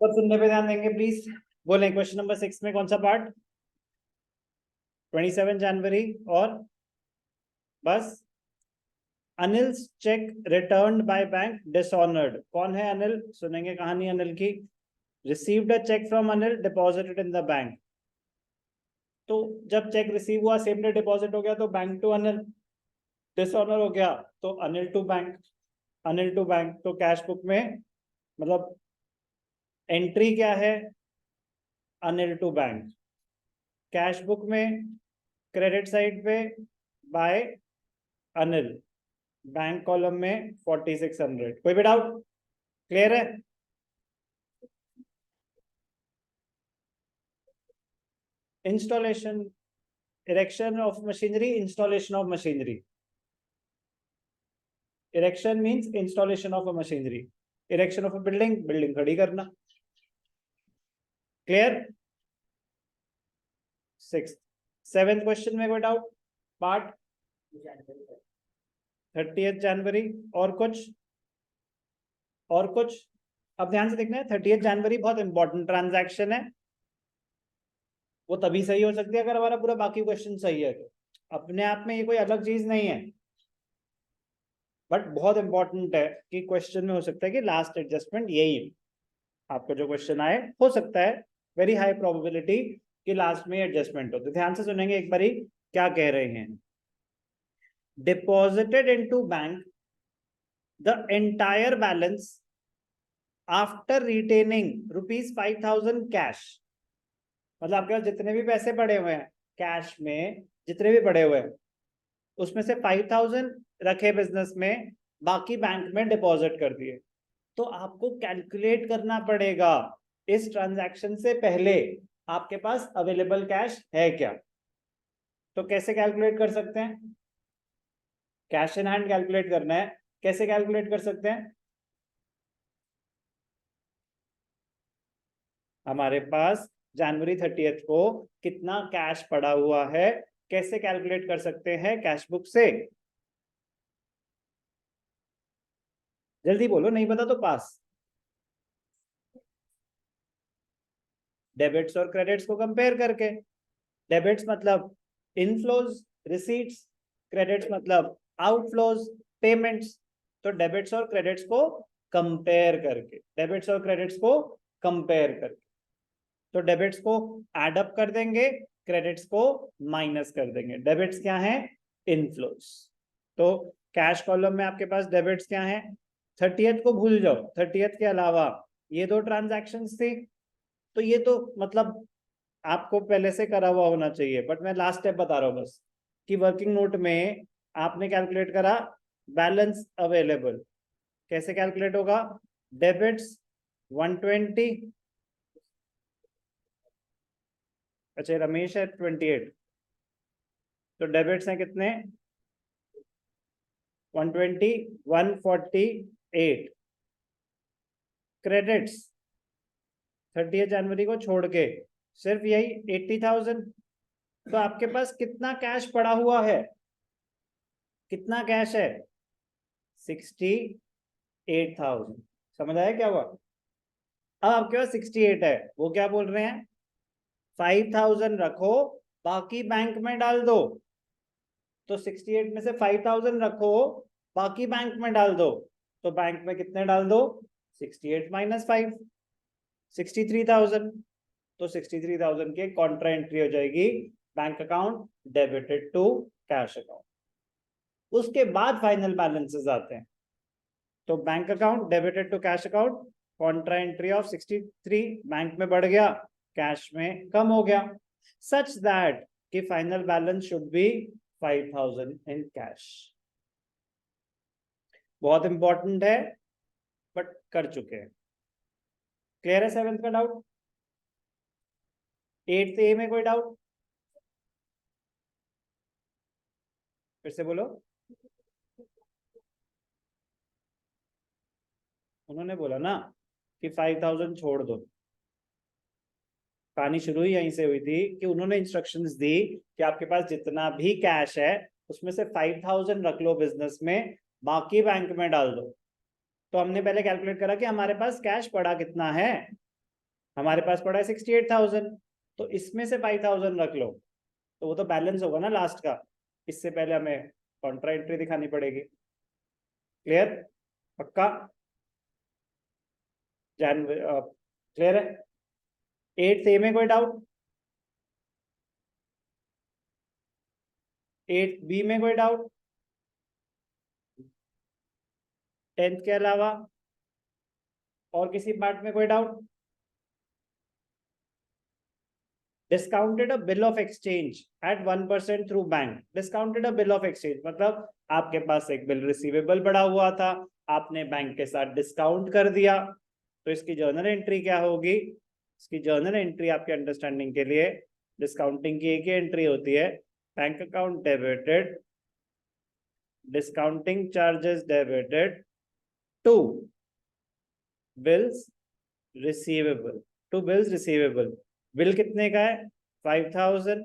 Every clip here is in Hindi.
सब सुनने पे ध्यान देंगे प्लीज। बोलें क्वेश्चन नंबर 6 में कौन सा पार्ट? 27 जनवरी और बस। Anil cheque returned by bank dishonoured. कौन है अनिल? सुनेंगे कहानी अनिल की। Received a cheque from Anil deposited in the bank. तो जब चेक रिसीव हुआ सेम डे डिपॉजिट हो गया तो बैंक टू अनिल। डिसऑनर हो गया तो Anil to bank. Anil to bank तो कैश बुक में मतलब एंट्री क्या है? Anil to bank. Cash book में क्रेडिट साइड पे बाय अनिल। बैंक कॉलम में 4600। कोई भी डाउट? क्लियर है? Installation, erection of machinery, installation of machinery. Erection means installation of a machinery. Erection of a building, building खड़ी करना। क्लियर? 6th 7th क्वेश्चन में कोई डाउट? पार्ट 30th जनवरी और कुछ? और कुछ? अब ध्यान से देखना है, 30th जनवरी बहुत इंपॉर्टेंट ट्रांजैक्शन है। वो तभी सही हो सकती है अगर हमारा पूरा बाकी क्वेश्चन सही है तो। अपने आप में ये कोई अलग चीज नहीं है, बट बहुत इंपॉर्टेंट है कि क्वेश्चन में हो सकता है कि लास्ट एडजस्टमेंट यही आपको जो क्वेश्चन आए हो सकता है वेरी हाई प्रोबेबिलिटी कि लास्ट में एडजस्टमेंट हो। तो ध्यान से सुनेंगे एक बारी क्या कह रहे हैं। Deposited into bank the entire balance after retaining ₹5,000 cash. मतलब आपके पास जितने भी पैसे पड़े हुए हैं कैश में, जितने भी पड़े हुए हैं उसमें से 5,000 रखे बिजनेस में, बाकी बैंक में डिपॉजिट कर दिए। तो आपको कैलकुलेट करना पड़ेगा इस ट्रांजैक्शन से पहले आपके पास अवेलेबल कैश है क्या। तो कैसे कैलकुलेट कर सकते हैं? कैश इन हैंड कैलकुलेट करना है। कैसे कैलकुलेट कर सकते हैं? हमारे पास जनवरी 30th को कितना कैश पड़ा हुआ है, कैसे कैलकुलेट कर सकते हैं? कैश बुक से। जल्दी बोलो, नहीं पता तो पास। डेबिट्स और क्रेडिट्स को कंपेयर करके। डेबिट्स मतलब इनफ्लोज रिसीट्स, क्रेडिट्स मतलब आउटफ्लोज पेमेंट्स। तो डेबिट्स और क्रेडिट्स को कंपेयर करके, डेबिट्स और क्रेडिट्स को कंपेयर करके। तो डेबिट्स को एड अप कर देंगे, क्रेडिट्स को माइनस कर देंगे। डेबिट्स क्या है? इनफ्लोज। तो कैश कॉलम में आपके पास डेबिट्स क्या है? 30th को भूल जाओ, 30th के अलावा ये दो ट्रांजैक्शंस थी। तो ये तो मतलब आपको पहले से करा हुआ होना चाहिए, बट मैं लास्ट स्टेप बता रहा हूँ बस कि वर्किंग नोट में आपने कैलकुलेट करा बैलेंस अवेलेबल। कैसे कैलकुलेट होगा? डेबिट्स 120। अच्छा रमेश है 28, तो डेबिट्स हैं कितने? 120, 148। क्रेडिट्स 30 जनवरी को छोड़ के सिर्फ यही 80,000। तो आपके पास कितना कैश पड़ा हुआ है? कितना कैश है? 68,000। समझ आया क्या हुआ? अब आपके पास 68 है, वो क्या बोल रहे हैं? 5,000 रखो, बाकी बैंक में डाल दो। तो 68 में से 5,000 रखो, बाकी बैंक में डाल दो। तो बैंक में कितने डाल दो? 68 माइनस 5, 63,000। तो 63,000 की कॉन्ट्रा एंट्री हो जाएगी, bank account debited to cash account. उसके बाद फाइनल बैलेंसेस आते हैं। तो bank account debited to cash account, contra entry of 63, bank में बढ़ गया, कैश में कम हो गया, सच दैट कि final balance should be 5,000 in cash. बहुत इंपॉर्टेंट है, बट कर चुके हैं। क्लियर है 7th का डाउट? 8th ए में कोई डाउट? फिर से बोलो। उन्होंने बोला ना कि 5,000 छोड़ दो। कहानी शुरू ही यहीं से हुई थी कि उन्होंने इंस्ट्रक्शंस दी कि आपके पास जितना भी कैश है उसमें से 5,000 रख लो बिजनेस में, बाकी बैंक में डाल दो। तो हमने पहले कैलकुलेट करा कि हमारे पास कैश पड़ा कितना है। हमारे पास पड़ा है 68,000, तो इसमें से 5,000 रख लो, तो वो तो बैलेंस होगा ना लास्ट का। इससे पहले हमें कॉन्ट्रा एंट्री दिखानी पड़ेगी। क्लियर? पक्का? क्लियर है? 8 ए में कोई डाउट? 8 बी में कोई डाउट? 10th के अलावा और किसी पार्ट में कोई doubt? Discounted a bill of exchange at 1% through bank. Discounted a bill of exchange मतलब आपके पास एक बिल रिसीवेबल पड़ा हुआ था, आपने बैंक के साथ डिस्काउंट कर दिया, तो इसकी जर्नल एंट्री क्या होगी? इसकी जर्नल एंट्री आपके अंडरस्टैंडिंग के लिए, डिस्काउंटिंग की एक ही एंट्री होती है, bank account debited, discounting charges debited to bills receivable, to bills receivable. Bill कितने का है? 5,000।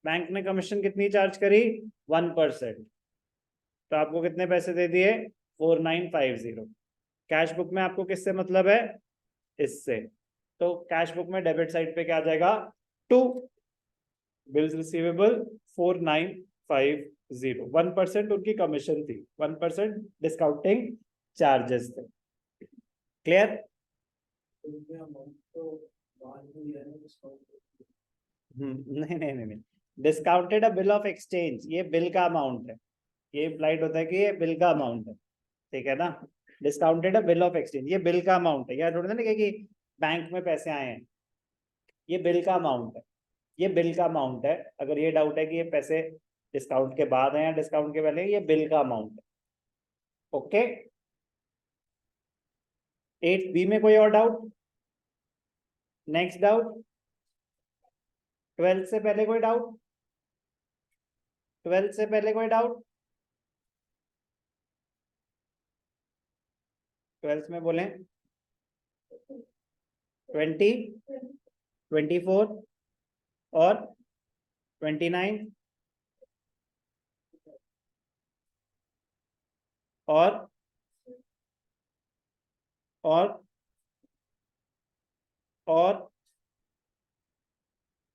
बैंक ने कमीशन कितनी चार्ज करी? 1%। तो आपको कितने पैसे दे दिए? 4950। कैश बुक में आपको किससे मतलब है? इससे। तो कैश बुक में डेबिट साइड पे क्या आ जाएगा? 2 बिल्स रिसीवेबल 4950। 1% उनकी कमीशन थी, 1% डिस्काउंटिंग चार्जेस थे। क्लियर? नहीं नहीं नहीं नहीं, discounted a bill of exchange, ये बिल का अमाउंट है, ये इम्प्लाइड होता है कि ये बिल का अमाउंट है, ठीक है ना? Discounted a bill of exchange, ये बिल का अमाउंट है, यार थोड़ा ना कि बैंक में पैसे आए हैं, ये बिल का अमाउंट है, ये बिल का अमाउंट है। अगर ये डाउट है कि ये पैसे डिस्काउंट के बाद है या डिस्काउंट के पहले, ये बिल का अमाउंट है। ओके? 8 बी में कोई और डाउट? Next doubt? 12 से पहले कोई डाउट? 12 से पहले कोई डाउट? 12 में बोलें। 20, 24 और 29 और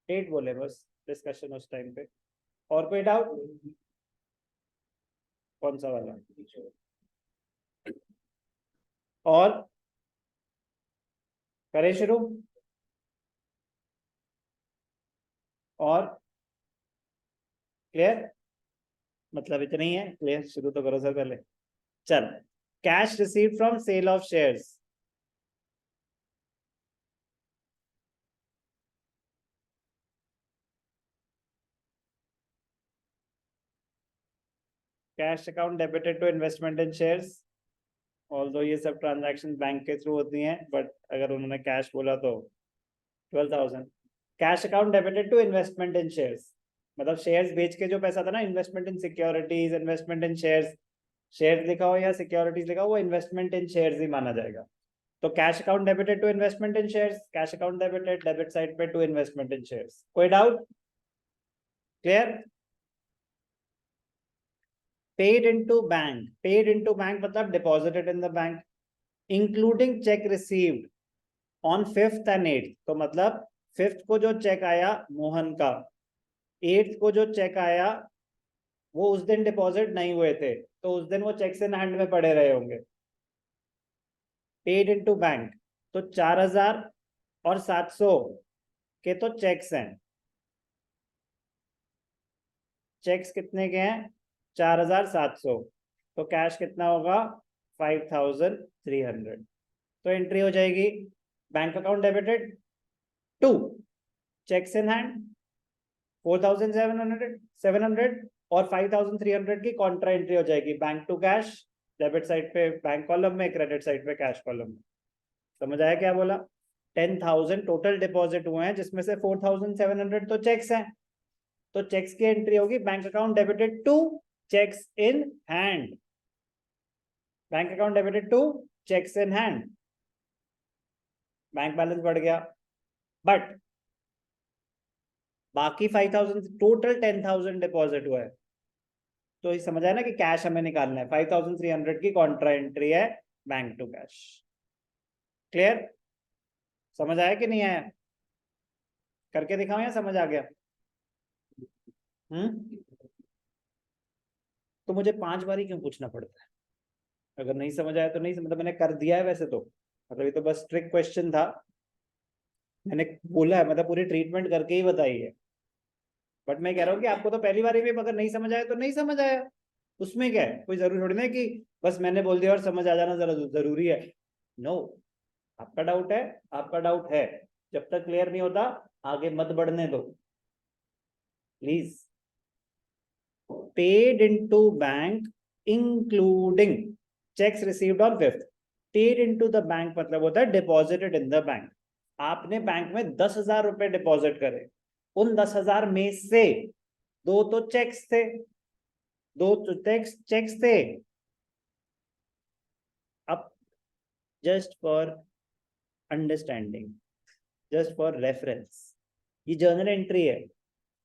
8 बोले बस डिस्कशन उस टाइम पे। और कोई डाउट? कौन सा वाला? और करें शुरू? और क्लियर? मतलब इतना ही है? क्लियर? शुरू तो करो सर पहले। चल, cash receive from sale of shares. Cash account debited to investment in shares. Although ये सब ट्रांजैक्शन बैंक के थ्रू होती हैं, बट अगर उन्होंने कैश बोला तो 12,000। Cash account debited to investment in shares, मतलब शेयर्स बेच के जो पैसा था ना, investment in securities, investment in shares, shares लिखा हो या सिक्योरिटीज लिखा हो, वो इन्वेस्टमेंट इन शेयर्स ही माना जाएगा। तो cash account debited to investment in shares, cash account debited, debit side पे टू इन्वेस्टमेंट इन शेयर्स। कोई doubt? Clear? Paid into bank, paid into bank मतलब deposited in the bank, including cheque received on 5th and 8th। तो मतलब 5th को जो चेक आया मोहन का, 8th को जो चेक आया वो उस दिन डिपॉजिट नहीं हुए थे, तो उस दिन वो चेक्स इन हैंड में पड़े रहे होंगे। पेड इनटू बैंक, तो 4,000 और 700 के तो चेक्स हैं। चेक्स कितने के हैं? 4,700। तो कैश कितना होगा? 5,300। तो एंट्री हो जाएगी bank account debited to cheques in hand 4,700 और 5,300 की कॉन्ट्रा एंट्री हो जाएगी bank to cash, debit side पे बैंक कॉलम में, क्रेडिट साइड पे कैश कॉलम में। समझ आया क्या बोला? 10,000 टोटल डिपॉजिट हुए हैं, जिसमें से 4,700 तो चेक्स हैं, तो चेक्स की एंट्री होगी bank account debited to cheques in hand, bank account debited to cheques in hand. Bank balance बढ़ गया, बट बाकी 5,000, टोटल 10,000 डिपॉजिट हुआ है, तो ये समझ आया ना कि कैश हमें निकालना है। 5,300 की कॉन्ट्रा एंट्री है बैंक टू कैश। क्लियर? समझ आया कि नहीं आया? करके दिखाओ या समझ आ गया? तो मुझे 5 बार ही क्यों पूछना पड़ता है? अगर नहीं समझ आया तो नहीं समझ, मतलब मैंने कर दिया है वैसे तो, मतलब ये तो बस ट्रिक क्वेश्चन था, मैंने बोला है, मतलब पूरी ट्रीटमेंट करके ही बताई है। बट मैं कह रहा हूँ कि आपको तो पहली बार भी अगर नहीं समझ आया तो नहीं समझ आया, उसमें क्या है, कोई जरूरी थोड़ी ना है कि बस मैंने बोल दिया और समझ आ जाना जरा जरूरी है। नो, आपका डाउट है, आपका डाउट है, जब तक क्लियर नहीं होता आगे मत बढ़ने दो please. Paid into bank including cheques received on 5th। Paid into the bank मतलब होता है डिपॉजिटेड इन द बैंक। आपने बैंक में 10,000 रुपए डिपॉजिट करे, उन 10,000 में से दो तो चेक्स थे, दो तो चेक्स थे। अब just for understanding, just for reference, ये जर्नल एंट्री है।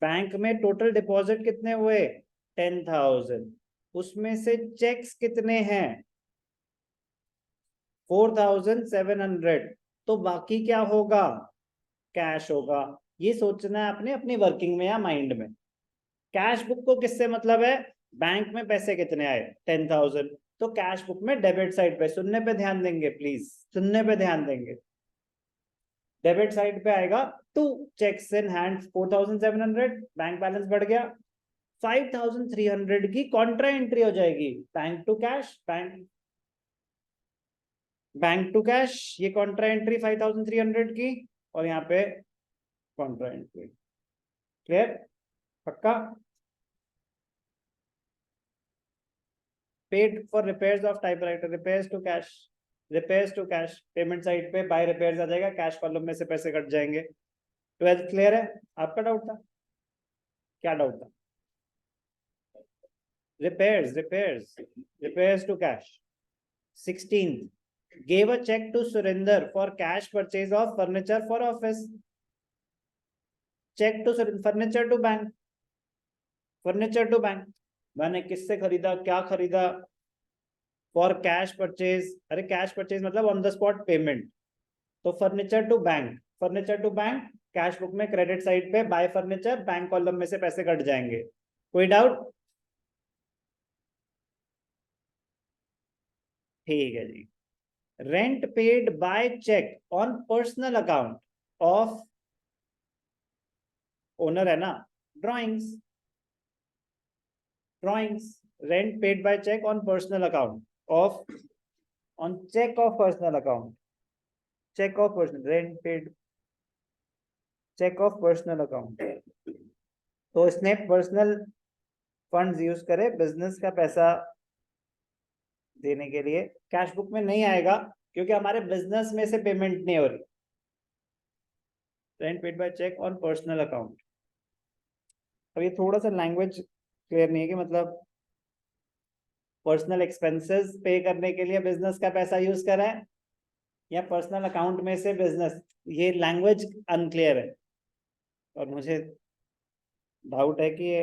बैंक में टोटल डिपॉजिट कितने हुए? 10,000। उसमें से चेक्स कितने हैं? 4,700। तो बाकी क्या होगा? कैश होगा। ये सोचना है आपने अपनी वर्किंग में या माइंड में। कैश बुक को किससे मतलब है? बैंक में पैसे कितने आए? 10,000। तो कैश बुक में डेबिट साइड पे, सुनने पे ध्यान देंगे प्लीज, सुनने पे ध्यान देंगे। डेबिट साइड पे आएगा to cheques in hand 4,700, bank balance बढ़ गया। 5,300 की कॉन्ट्रा एंट्री हो जाएगी, bank to cash, bank to cash, ये कॉन्ट्रा एंट्री 5,300 की, और यहाँ पे कॉन्ट्रा एंट्री। क्लियर? पक्का? Paid for repairs of typewriter, repairs to cash, repairs to cash, payment side पे बाय रिपेयर्स आ जाएगा, कैश कॉलम में से पैसे कट जाएंगे। 12th क्लियर है? आपका डाउट था? क्या डाउट था? repairs repairs repairs to cash। 16th gave a check to Surinder for cash purchase of furniture for office। check to furniture to bank, furniture to bank, मैंने किससे खरीदा, क्या खरीदा? फॉर कैश परचेज, अरे कैश परचेज मतलब ऑन द स्पॉट पेमेंट। तो furniture to bank, furniture to bank, cash book में क्रेडिट साइड पे बाय फर्नीचर, बैंक कॉलम में से पैसे कट जाएंगे। कोई डाउट? ठीक है जी। Rent paid by cheque on personal account of owner है ना, drawings, drawings, rent paid by cheque on personal account of, on cheque of personal account, cheque of personal, rent paid cheque of personal account. तो इसने पर्सनल फंड्स यूज करे बिजनेस का पैसा देने के लिए, कैश बुक में नहीं आएगा क्योंकि हमारे बिजनेस में से पेमेंट नहीं हो रही। Rent paid by cheque on personal account. अब ये थोड़ा सा लैंग्वेज क्लियर नहीं है कि मतलब पर्सनल एक्सपेंसेस पे करने के लिए बिजनेस का पैसा यूज करा है या पर्सनल अकाउंट में से बिजनेस, ये लैंग्वेज अनक्लियर है। और मुझे डाउट है कि ये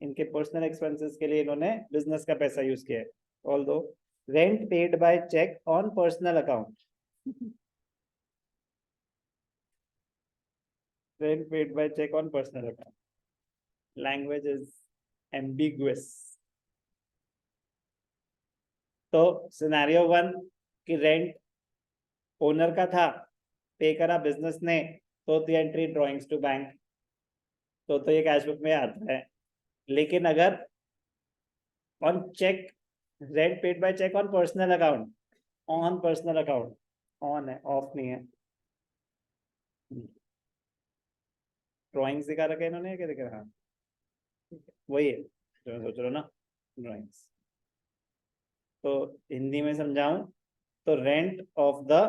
इनके पर्सनल एक्सपेंसेस के लिए इन्होंने बिजनेस का पैसा यूज किया है। Although rent paid by cheque on personal account, rent paid by cheque on personal account, language is ambiguous. तो सिनेरियो 1 कि रेंट ओनर का था, पे करा बिजनेस ने, तो एंट्री ड्रॉइंग्स टू बैंक, तो ये कैश बुक में आता है। लेकिन अगर on cheque, rent paid by cheque on personal account, on personal account, on है, ऑफ नहीं है। ड्रॉइंग्स दिखा रखा है इन्होंने, क्या दिखा रहा? हाँ वही है जो मैं सोच रहा हूँ ना, ड्रॉइंग्स। तो हिंदी में समझाऊं तो rent of the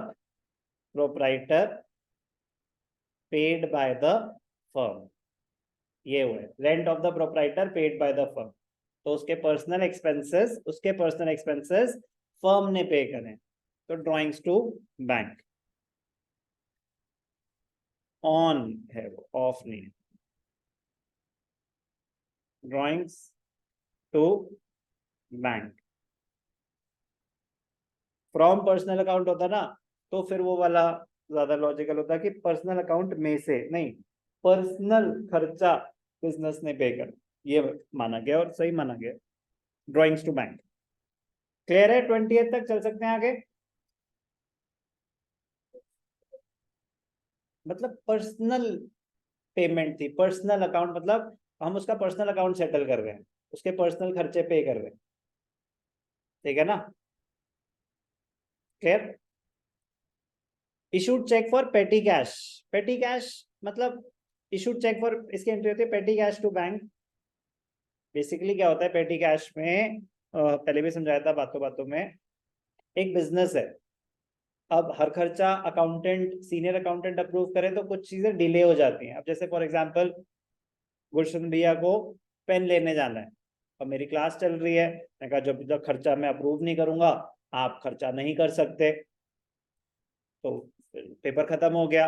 proprietor paid by the firm, ये हुआ है rent of the proprietor paid by the firm. तो उसके पर्सनल एक्सपेंसेस, उसके पर्सनल एक्सपेंसेस फर्म ने पे करें, तो ड्रॉइंग्स टू बैंक। ऑन है वो, ऑफ नहीं है। Drawings to bank, from personal account होता ना, तो फिर वो वाला ज्यादा लॉजिकल होता कि पर्सनल अकाउंट में से नहीं, पर्सनल खर्चा बिजनेस ने पे कर, ये माना गया और सही माना गया। ड्रॉइंग्स टू बैंक क्लियर है? 20th तक चल सकते हैं आगे। मतलब पर्सनल पेमेंट थी, पर्सनल अकाउंट मतलब हम उसका पर्सनल अकाउंट सेटल कर रहे हैं, उसके पर्सनल खर्चे पे कर रहे हैं, ठीक है ना? Clear? Issued cheque for petty cash, petty cash मतलब इशूड चेक फॉर, इसकी एंट्री होती है petty cash to bank. Basically क्या होता है पेटी कैश में, पहले भी समझाया था बातों बातों में, एक बिजनेस है, अब हर खर्चा अकाउंटेंट, सीनियर अकाउंटेंट अप्रूव करे तो कुछ चीजें डिले हो जाती हैं। अब जैसे फॉर एग्जांपल गुलशन भैया को पेन लेने जाना है, अब मेरी क्लास चल रही है, मैंने कहा जब तक खर्चा मैं अप्रूव नहीं करूंगा आप खर्चा नहीं कर सकते, तो पेपर खत्म हो गया,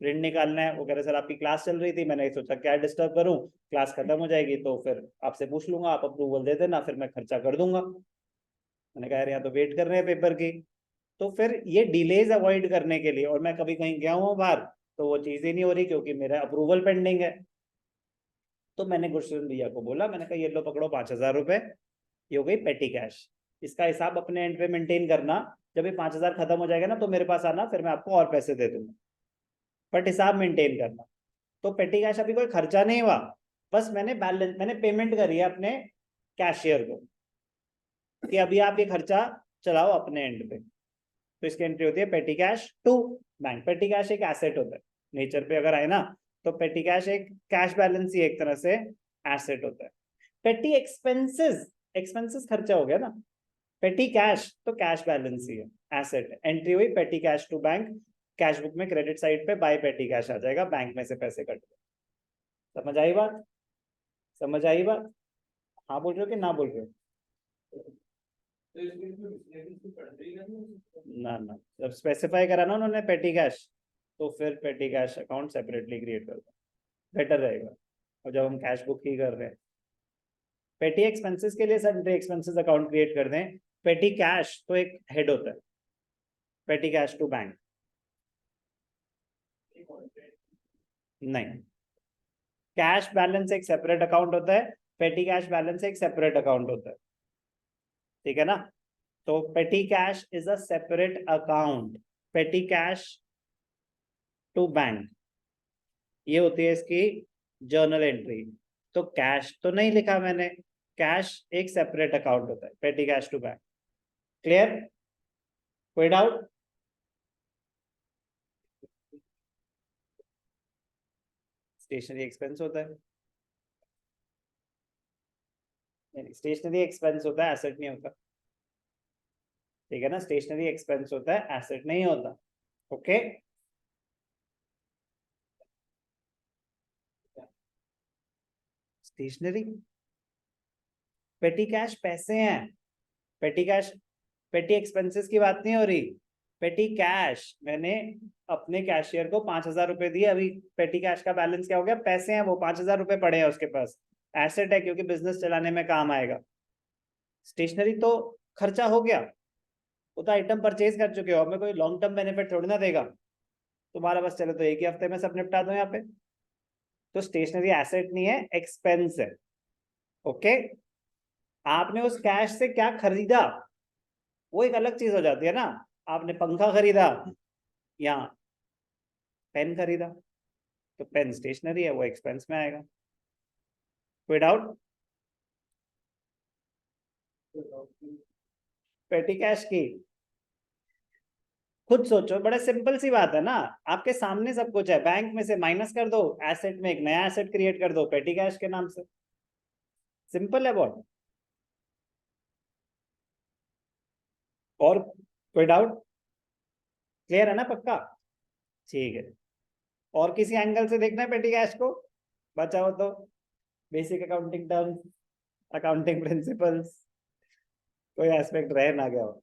प्रिंट निकालना है, वो कह रहे सर आपकी क्लास चल रही थी, मैंने सोचा क्या डिस्टर्ब करूं, क्लास खत्म हो जाएगी तो फिर आपसे पूछ लूंगा, आप अप्रूवल दे देना फिर मैं खर्चा कर दूंगा। मैंने कहा यार यहाँ तो वेट कर रहे हैं पेपर की, तो फिर ये डिलेज अवॉइड करने के लिए, और मैं कभी कहीं गया हूँ बाहर तो वो चीज ही नहीं हो रही क्योंकि मेरा अप्रूवल पेंडिंग है, तो मैंने गुरशरण भैया को बोला, मैंने कहा ये लो पकड़ो 5,000 रुपए, ये हो गई पेटी कैश, इसका हिसाब अपने एंड पे मेंटेन करना, जब ये 5,000 खत्म हो जाएगा ना तो मेरे पास आना, फिर मैं आपको और पैसे दे दूंगा, बट हिसाब मेंटेन करना। तो पेटी कैश अभी कोई खर्चा नहीं हुआ, बस मैंने बैलेंस, मैंने पेमेंट करी है अपने कैशियर को कि अभी आप ये खर्चा चलाओ अपने एंड पे, तो इसकी एंट्री होती है petty cash to bank. Petty cash एक एसेट होता है नेचर पे, अगर आए ना तो पेटी कैश एक कैश बैलेंस ही एक तरह से एसेट होता है। पेटी एक्सपेंसेस, एक्सपेंसेस खर्चा हो गया ना, पेटी कैश तो कैश बैलेंस ही है, एसेट। एंट्री हुई petty cash to bank, cash book में क्रेडिट साइड पे बाय पेटी कैश आ जाएगा, बैंक में से पैसे कट गए। समझ आई बात? समझ आई बात? हाँ बोल रहे हो कि ना बोल रहे हो? ना ना, जब स्पेसिफाई करा ना उन्होंने पेटी कैश, तो फिर पेटी कैश अकाउंट सेपरेटली क्रिएट कर दो, बेटर रहेगा। और जब हम कैश बुक ही कर रहे हैं, पेटी एक्सपेंसेस के लिए सर एक्सपेंसेस अकाउंट क्रिएट कर दें, पेटी कैश तो एक हेड होता है, पेटी कैश टू बैंक नहीं, कैश बैलेंस एक सेपरेट अकाउंट होता है, पेटी कैश बैलेंस एक सेपरेट अकाउंट होता है, ठीक है ना? तो petty cash is a separate account, petty cash to bank ये होती है इसकी जर्नल एंट्री। तो कैश तो नहीं लिखा मैंने, कैश एक सेपरेट अकाउंट होता है, petty cash to bank. Clear? कोई डाउट? स्टेशनरी एक्सपेंस होता है, स्टेशनरी एक्सपेंस होता है, एसेट नहीं होता, ठीक है ना? स्टेशनरी एक्सपेंस होता है, एसेट नहीं होता। ओके, स्टेशनरी, पेटी कैश पैसे हैं, पेटी कैश, पेटी एक्सपेंसेस की बात नहीं हो रही, पेटी कैश मैंने अपने कैशियर को 5,000 रुपए दिए, अभी पेटी कैश का बैलेंस क्या हो गया, पैसे हैं, वो 5,000 रुपए पड़े हैं उसके पास, एसेट है क्योंकि बिजनेस चलाने में काम आएगा। स्टेशनरी तो खर्चा हो गया, वो तो आइटम परचेज कर चुके हो, हमें कोई लॉन्ग टर्म बेनिफिट थोड़ी ना देगा, तुम्हारा बस चले तो एक ही हफ्ते में सब निपटा दो यहाँ पे। तो स्टेशनरी एसेट नहीं है, एक्सपेंस है। ओके, आपने उस कैश से क्या खरीदा वो एक अलग चीज हो जाती है ना, आपने पंखा खरीदा या पेन खरीदा, तो पेन स्टेशनरी है, वो एक्सपेंस में आएगा। कोई डाउट? पेटी कैश की खुद सोचो, बड़ा सिंपल सी बात है ना, आपके सामने सब कुछ है, बैंक में से माइनस कर दो, एसेट में एक नया एसेट क्रिएट कर दो पेटी कैश के नाम से, सिंपल है बहुत। और कोई डाउट? क्लियर है ना? पक्का? ठीक है, और किसी एंगल से देखना है पेटी कैश को, बचाओ तो basic accounting terms, accounting principles, कोई एस्पेक्ट रह ना गया हो।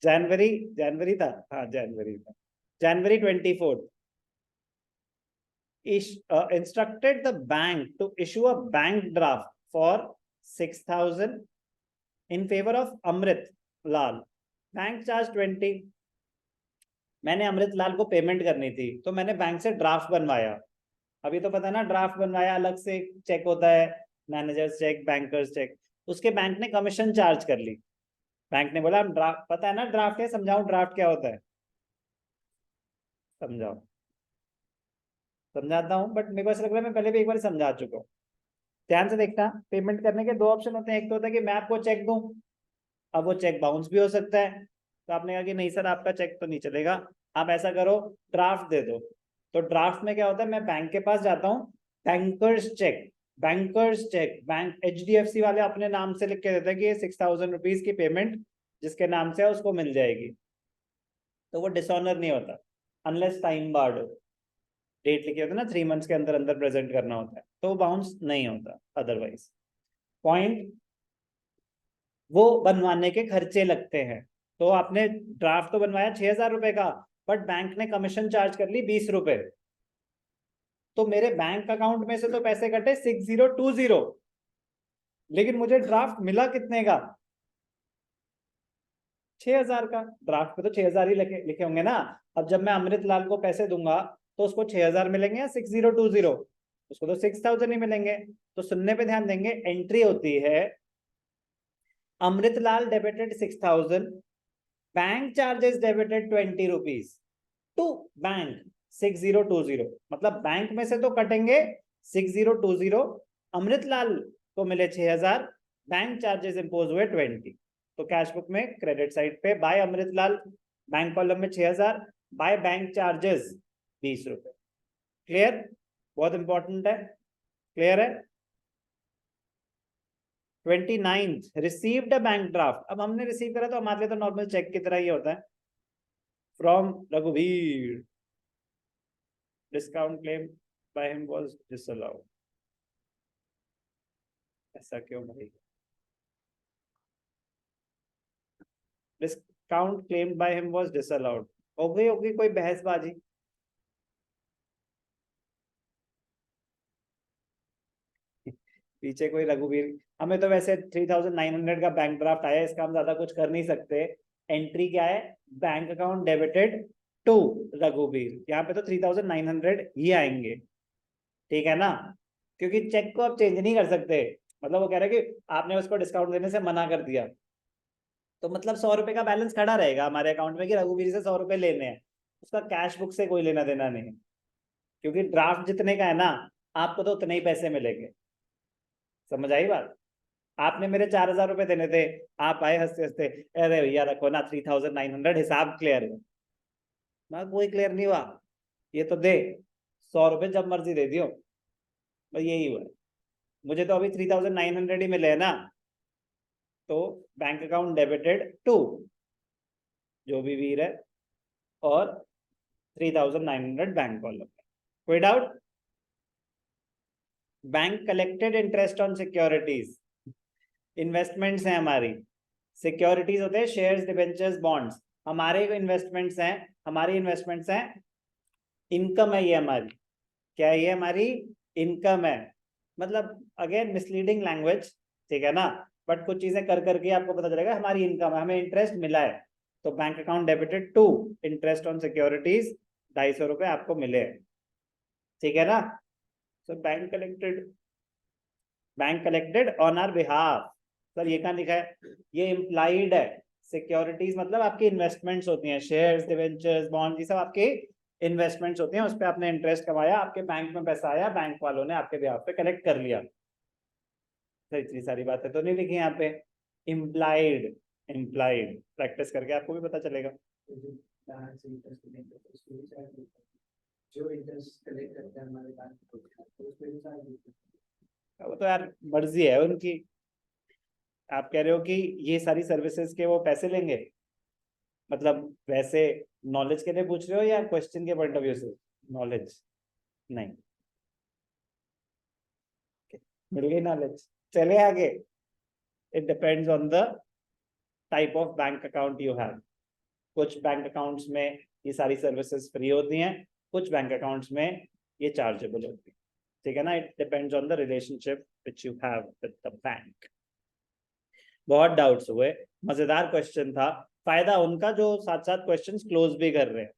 जनवरी, जनवरी था, हाँ जनवरी था, जनवरी 24 instructed the bank to issue a bank draft for 6,000 in favor of Amrit Lal. Bank charge 20. मैंने अमृतलाल को पेमेंट करनी थी तो मैंने बैंक से ड्राफ्ट बनवाया। अभी तो पता है ना, ड्राफ्ट बनवाया, अलग से चेक होता है, मैनेजर्स चेक, बैंकर्स चेक। उसके बैंक ने कमीशन चार्ज कर ली। बैंक ने बोला हम ड्राफ्ट, पता है ना ड्राफ्ट है, समझाऊं ड्राफ्ट क्या होता है? समझाओ। समझाता हूँ, बट मेरे को ऐसा लग रहा है मैं पहले भी एक बार समझा चुका हूँ। ध्यान से देखना, पेमेंट करने के दो ऑप्शन होते हैं। एक तो होता है कि मैं आपको चेक दूं, अब वो चेक बाउंस भी हो सकता है। तो आपने कहा कि नहीं सर आपका चेक तो नहीं चलेगा, आप ऐसा करो ड्राफ्ट दे दो। तो ड्राफ्ट में क्या होता है, मैं बैंक के पास जाता हूँ, बैंकर्स चेक, बैंक HDFC वाले अपने नाम से लिख के देते हैं कि ये 6,000 रुपीज की पेमेंट जिसके नाम से है उसको मिल जाएगी। तो वो डिसऑनर नहीं होता अनलेस टाइम बार्ड हो, डेट लिखी होती है ना, 3 मंथ्स के अंदर अंदर प्रेजेंट करना होता है, तो वो बाउंस नहीं होता अदरवाइज। पॉइंट, वो बनवाने के खर्चे लगते हैं। तो आपने ड्राफ्ट तो बनवाया 6,000 रुपए का, बट बैंक ने कमीशन चार्ज कर ली 20 रुपए। तो मेरे बैंक अकाउंट में से तो पैसे कटे 6020, लेकिन मुझे ड्राफ्ट मिला कितने का? 6,000 का। ड्राफ्ट पे तो 6,000 ही लिखे लिखे होंगे ना। अब जब मैं अमृतलाल को पैसे दूंगा तो उसको 6,000 मिलेंगे या 6020? उसको तो 6,000 ही मिलेंगे। तो सुनने पे ध्यान देंगे, एंट्री होती है Amritlal debited 6,000, bank charges debited 20 rupees to bank 6020। मतलब बैंक में से तो कटेंगे 6020, अमृतलाल को मिले 6,000, बैंक चार्जेस इंपोज हुए 20। तो कैश बुक में क्रेडिट साइड पे बाय अमृतलाल, बैंक कॉलम में 6,000, बाय बैंक चार्जेस 20 रुपए। क्लियर? बहुत इंपॉर्टेंट है। क्लियर है? 29th received a bank draft. अब हमने रिसीव करा तो हमारे लिए तो नॉर्मल चेक की तरह ही होता है। फ्रॉम रघुवीर, discount claim by him was disallowed. ऐसा क्यों भाई? Discount claim by him was disallowed, होगी कोई बहसबाजी? पीछे कोई रघुवीर, हमें तो वैसे 3,900 का बैंक ड्राफ्ट आया, इसका हम ज्यादा कुछ कर नहीं सकते। एंट्री क्या है? बैंक अकाउंट डेबिटेड टू रघुवीर, यहाँ पे तो 3,900 ही आएंगे। ठीक है ना? क्योंकि चेक को आप चेंज नहीं कर सकते। मतलब वो कह रहे कि आपने उसको डिस्काउंट देने से मना कर दिया, तो मतलब 100 रुपए का बैलेंस खड़ा रहेगा हमारे अकाउंट में कि रघुवीर से 100 रुपए लेने हैं। उसका कैश बुक से कोई लेना देना नहीं, क्योंकि ड्राफ्ट जितने का है ना, आपको तो उतने ही पैसे मिलेंगे। समझ आई बात? आपने मेरे 4,000 रुपए देने थे, आप आए हंसते हंसते, अरे भैया रखो ना 3,900, हिसाब क्लियर है। मैं कोई क्लियर नहीं हुआ, ये तो दे, 100 रुपए जब मर्जी दे दियो। बस यही हुआ है। मुझे तो अभी 3,900 ही मिले है ना। तो बैंक अकाउंट डेबिटेड टू जो भी वीर है, और 3,900 बैंक कॉलम। कोई doubt? Bank collected interest on securities, investments हैं हमारी। सिक्योरिटीज होते हैं शेयर्स, डिबेंचर्स, बॉन्ड्स। हमारे इन्वेस्टमेंट्स हैं, हमारी इन्वेस्टमेंट्स हैं, इनकम है ये हमारी। क्या है ये? हमारी इनकम है। मतलब अगेन मिसलीडिंग लैंग्वेज, ठीक है ना, बट कुछ चीजें कर करके आपको पता चलेगा हमारी इनकम है, हमें इंटरेस्ट मिला है। तो bank account debited to interest on securities, 250 रुपए आपको मिले। ठीक है ना? So bank collected on our behalf. Sir ये कहाँ लिखा है? ये इम्प्लाइड है। सिक्योरिटीज मतलब आपकी इन्वेस्टमेंट्स होती हैं, शेयर्स, डिवेंचर्स, बॉन्ड, ये सब आपके इन्वेस्टमेंट्स होती हैं, उस पर आपने इंटरेस्ट कमाया, आपके बैंक में पैसा आया, बैंक वालों ने आपके बिहाफ पे कलेक्ट कर लिया। सर इतनी सारी बातें तो नहीं लिखी यहाँ पे। इम्प्लाइड, इम्प्लाइड प्रैक्टिस करके आपको भी पता चलेगा। जो इंटरेस्ट कलेक्ट करते हैं हमारे बैंक, वो तो यार मर्जी है उनकी। आप कह रहे हो कि ये सारी सर्विसेज के वो पैसे लेंगे, मतलब वैसे नॉलेज के लिए पूछ रहे हो या क्वेश्चन के पॉइंट ऑफ व्यू से? नॉलेज नहीं, मिल गई नॉलेज, चले आगे। It depends on the type of bank account you have. कुछ बैंक अकाउंट्स में ये सारी सर्विसेज फ्री होती हैं, कुछ बैंक अकाउंट्स में ये चार्जेबल होती है। ठीक है ना? It depends on the relationship which you have with the bank. बहुत डाउट्स हुए, मजेदार क्वेश्चन था। फायदा उनका जो साथ साथ क्वेश्चंस क्लोज भी कर रहे हैं।